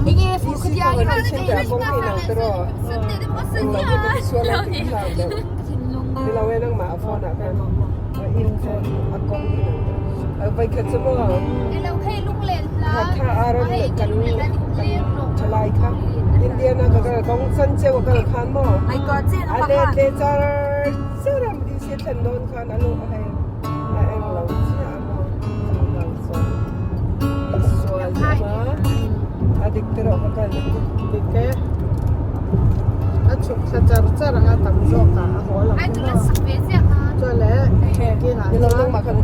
이게 포크디아이라는 진짜 뽕이나 들어.เราจะไปสวนอะไรที่เราเดี๋ยวที่เราให้นั่งหมาฟอนอ่ะกันอินฟอนอากงไปขัดสมองถ้าอารมณ์กันชลายค่ะอินเดียนะก็กงสันเจ้าก็ขันหม้อ ไอ้กอเจน อัน เอา เด มา เดจาร์เซรั่มที่เสียทันโดนขันอารมณ์อะไรเอ็งเราเสียเราสอนสวนมาadik terok kan dike achuk sajar cara atam zoka hola Ai tu lah sampai siapa? chole ki ha lo nang makan